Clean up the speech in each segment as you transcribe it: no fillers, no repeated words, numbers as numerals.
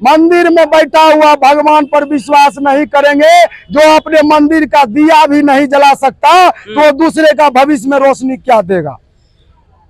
मंदिर में बैठा हुआ भगवान पर विश्वास नहीं करेंगे, जो अपने मंदिर का दिया भी नहीं जला सकता तो दूसरे का भविष्य में रोशनी क्या देगा।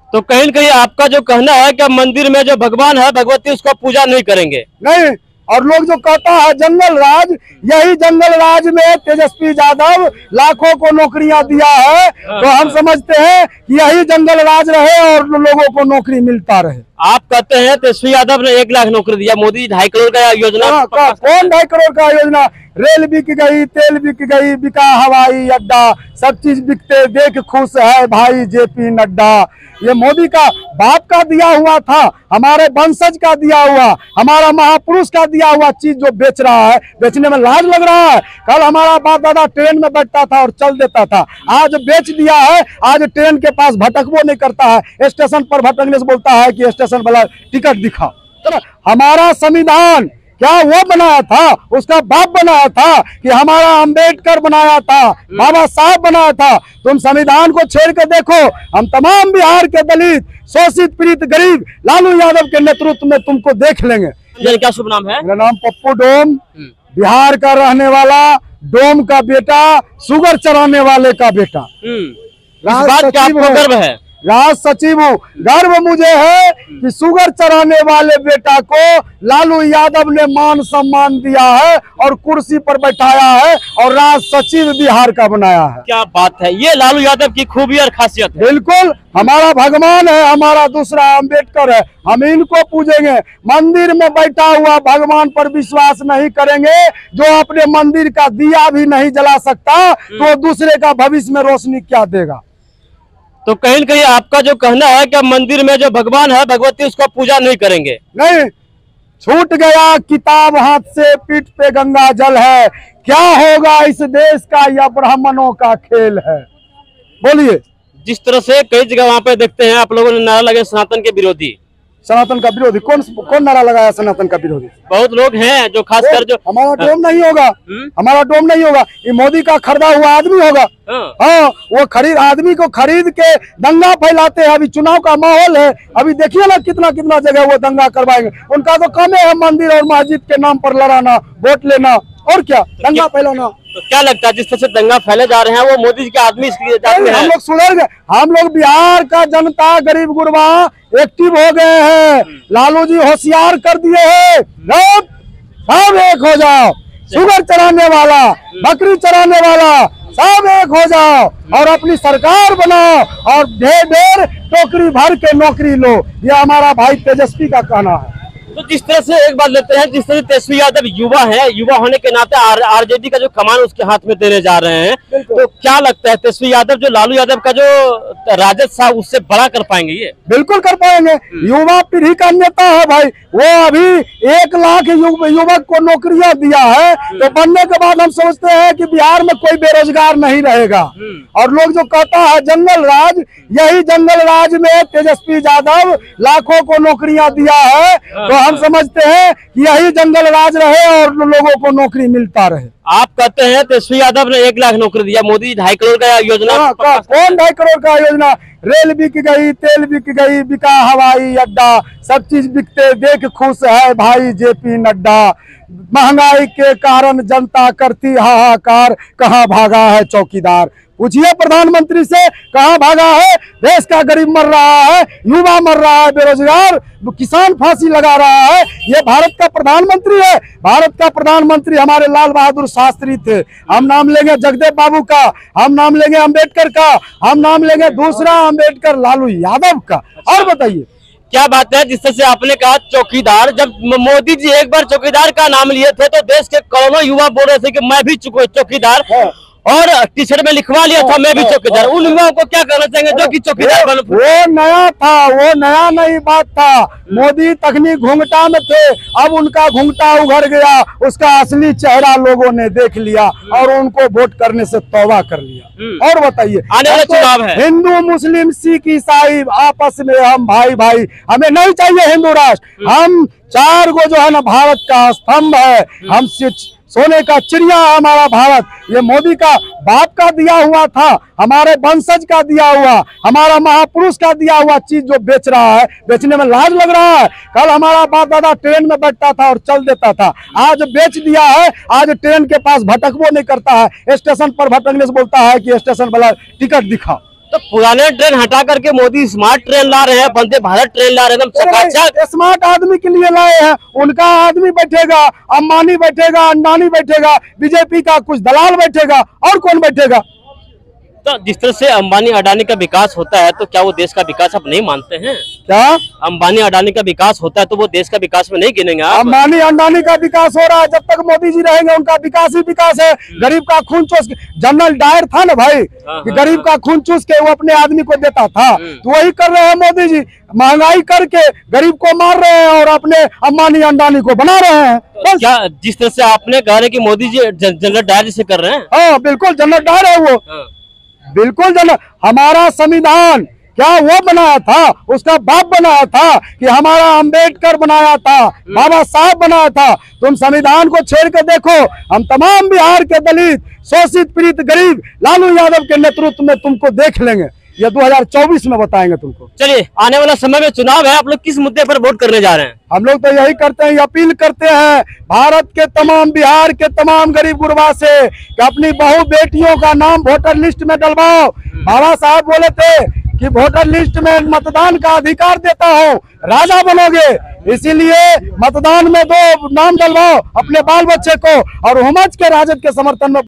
तो कहीं न कहीं आपका जो कहना है कि मंदिर में जो भगवान है भगवती उसको पूजा नहीं करेंगे। नहीं, और लोग जो कहता है जंगल राज, यही जंगल राज में तेजस्वी यादव लाखों को नौकरियां दिया है, तो हम समझते हैं कि यही जंगल राज रहे और लोगों को नौकरी मिलता रहे। आप कहते हैं तेजस्वी यादव ने 1 लाख नौकरी दिया, मोदी 2.5 करोड़ का योजना। कौन 2.5 करोड़ का योजना? रेल बिक गई, तेल बिक गई, बिका हवाई अड्डा, सब चीज बिकते देख खुश है भाई जेपी नड्डा। ये मोदी का बाप का दिया हुआ था, हमारे वंशज का दिया हुआ, हमारा महापुरुष का दिया हुआ चीज जो बेच रहा है, बेचने में लाज लग रहा है। कल हमारा बाप दादा ट्रेन में बैठता था और चल देता था, आज बेच दिया है, आज ट्रेन के पास भटकबो नहीं करता है, स्टेशन पर भटकने से बोलता है कि स्टेशन वाला टिकट दिखा। तो हमारा संविधान क्या वो बनाया था? उसका बाप बनाया था कि हमारा अंबेडकर बनाया था, बाबा साहब बनाया था। तुम संविधान को छेड़ कर देखो, हम तमाम बिहार के दलित, शोषित, पीड़ित, गरीब लालू यादव के नेतृत्व में तुमको देख लेंगे। क्या शुभ नाम है? मेरा नाम पप्पू डोम, बिहार का रहने वाला, डोम का बेटा, शुगर चराने वाले का बेटा। इस बात का आपको गर्व है? राज सचिव हूँ, गर्व मुझे है कि शुगर चराने वाले बेटा को लालू यादव ने मान सम्मान दिया है और कुर्सी पर बैठाया है और राज सचिव बिहार का बनाया है। क्या बात है, ये लालू यादव की खूबी और खासियत है। बिल्कुल, हमारा भगवान है, हमारा दूसरा अंबेडकर है, हम इनको पूजेंगे। मंदिर में बैठा हुआ भगवान पर विश्वास नहीं करेंगे, जो अपने मंदिर का दिया भी नहीं जला सकता तो दूसरे का भविष्य में रोशनी क्या देगा। तो कहीं न कहीं आपका जो कहना है कि मंदिर में जो भगवान है भगवती उसको पूजा नहीं करेंगे। नहीं, छूट गया किताब हाथ से, पीठ पे गंगा जल है, क्या होगा इस देश का, यह ब्राह्मणों का खेल है। बोलिए। जिस तरह से कई जगह वहाँ पे देखते हैं आप लोगों ने नारा लगे सनातन के विरोधी। सनातन का विरोधी कौन नारा लगाया? सनातन का विरोधी बहुत लोग हैं जो खासकर जो हमारा डोम नहीं होगा, हमारा डोम नहीं होगा, ये मोदी का खरीदा हुआ आदमी होगा। हाँ, वो आदमी को खरीद के दंगा फैलाते हैं। अभी चुनाव का माहौल है, अभी देखिए ना कितना कितना जगह वो दंगा करवाएंगे। उनका तो काम है मंदिर और मस्जिद के नाम पर लड़ाना, वोट लेना, और क्या दंगा फैलाना। तो क्या लगता है जिस तरह से दंगा फैले जा रहे हैं वो मोदी जी के आदमी हम लोग सुधर गए, हम लोग बिहार का जनता गरीब गुरबा एक्टिव हो गए हैं। लालू जी होशियार कर दिए हैं, सब एक हो जाओ, शुगर चराने वाला, बकरी चराने वाला, सब एक हो जाओ और अपनी सरकार बनाओ और ढेर टोकरी भर के नौकरी लो। ये हमारा भाई तेजस्वी का कहना है। तो जिस तरह से एक बात लेते हैं, जिस तरह तेजस्वी यादव युवा है, युवा होने के नाते आरजेडी का जो कमान उसके हाथ में देने जा रहे हैं, तो क्या लगता है तेजस्वी यादव जो लालू यादव का जो राजद था उससे बड़ा कर पाएंगे? ये बिल्कुल कर पाएंगे। युवा पीढ़ी का नेता है भाई, वो अभी 1 लाख युवक को नौकरियां दिया है, तो बनने के बाद हम सोचते हैं कि बिहार में कोई बेरोजगार नहीं रहेगा। और लोग जो कहता है जंगल राज, यही जंगल राज में तेजस्वी यादव लाखों को नौकरियां दिया है, तो हम समझते हैं कि यही जंगल राज रहे और लोगों को नौकरी मिलता रहे। आप कहते हैं तेजस्वी यादव ने 1 लाख नौकरी दिया, मोदी 2.5 करोड़ का योजना। कौन 2.5 करोड़ का योजना? रेल बिक गई, तेल बिक गई, बिका हवाई अड्डा, सब चीज बिकते देख खुश है भाई जेपी नड्डा। महंगाई के कारण जनता करती हाहाकार, कहाँ भागा है चौकीदार? पूछिए प्रधानमंत्री से, कहाँ भागा है? देश का गरीब मर रहा है, युवा मर रहा है, बेरोजगार, किसान फांसी लगा रहा है। ये भारत का प्रधानमंत्री है। भारत का प्रधानमंत्री हमारे लाल बहादुर शास्त्री थे। हम नाम लेंगे जगदेव बाबू का, हम नाम लेंगे अंबेडकर का, हम नाम लेंगे दूसरा अंबेडकर लालू यादव का। और बताइए क्या बात है, जिस तरह से आपने कहा चौकीदार, जब मोदी जी एक बार चौकीदार का नाम लिए थे तो देश के करोड़ों युवा बोल रहे थे कि मैं भी चौकीदार, और टी शर्ट में लिखवा लिया था मैं भी चौकीदार। उन युवाओं को क्या कहना चाहेंगे जो कि चौकीदार बने? वो नया था, वो नया नई बात था। मोदी तखनी घूंघटा में थे, अब उनका घूंघटा उघड़ गया, उसका असली चेहरा लोगों ने देख लिया और उनको वोट करने से तौबा कर लिया। और बताइए, आने वाला चुनाव है, हिंदू मुस्लिम सिख ईसाई आपस में हम भाई भाई, हमें नहीं चाहिए हिंदू राष्ट्र। हम 4 गो जो है ना भारत का स्तंभ है, हम सोने का चिड़िया है हमारा भारत। ये मोदी का बाप का दिया हुआ था, हमारे वंशज का दिया हुआ, हमारा महापुरुष का दिया हुआ चीज जो बेच रहा है, बेचने में लाज लग रहा है। कल हमारा बाप दादा ट्रेन में बैठता था और चल देता था, आज बेच दिया है। आज ट्रेन के पास भटकबो नहीं करता है, स्टेशन पर भटकने से बोलता है कि स्टेशन वाला टिकट दिखा। तो पुराने ट्रेन हटा करके मोदी स्मार्ट ट्रेन ला रहे हैं, वंदे भारत ट्रेन ला रहे हैं, एकदम चकाचक। स्मार्ट आदमी के लिए लाए हैं, उनका आदमी बैठेगा, अंबानी बैठेगा, अंडानी बैठेगा, बीजेपी का कुछ दलाल बैठेगा, और कौन बैठेगा। तो जिस तरह से अंबानी अडानी का विकास होता है, तो क्या वो देश का विकास आप नहीं मानते हैं? क्या अंबानी अडानी का विकास होता है तो वो देश का विकास में नहीं गिनेंगे आप? अंबानी अंडानी का विकास हो रहा है, जब तक मोदी जी रहेंगे उनका विकास ही विकास है। गरीब का खून चूस, जनरल डायर था ना भाई, कि गरीब का खून चूस के वो अपने आदमी को देता था, तो वही कर रहे हैं मोदी जी। महंगाई करके गरीब को मार रहे हैं और अपने अंबानी अंडानी को बना रहे हैं। बस। क्या जिस तरह से आपने कहा है कि मोदी जी जनरल डायर से कर रहे हैं? हाँ बिल्कुल जनरल डायर है वो, बिल्कुल जनरल। हमारा संविधान क्या वो बनाया था, उसका बाप बनाया था, कि हमारा अंबेडकर बनाया था, बाबा साहब बनाया था। तुम संविधान को छेड़ कर देखो, हम तमाम बिहार के दलित, शोषित पीड़ित गरीब लालू यादव के नेतृत्व में तुमको देख लेंगे। ये 2024 में बताएंगे तुमको। चलिए, आने वाला समय में चुनाव है, आप लोग किस मुद्दे पर वोट करने जा रहे हैं? हम लोग तो यही करते हैं, अपील करते हैं भारत के तमाम, बिहार के तमाम गरीब गुरबा से कि अपनी बहू बेटियों का नाम वोटर लिस्ट में डलवाओ। बाबा साहब बोले थे कि वोटर लिस्ट में मतदान का अधिकार देता हो, राजा बनोगे, इसीलिए मतदान में दो नाम डलवाओ अपने बाल बच्चे को, और हुमच के राजद के समर्थन में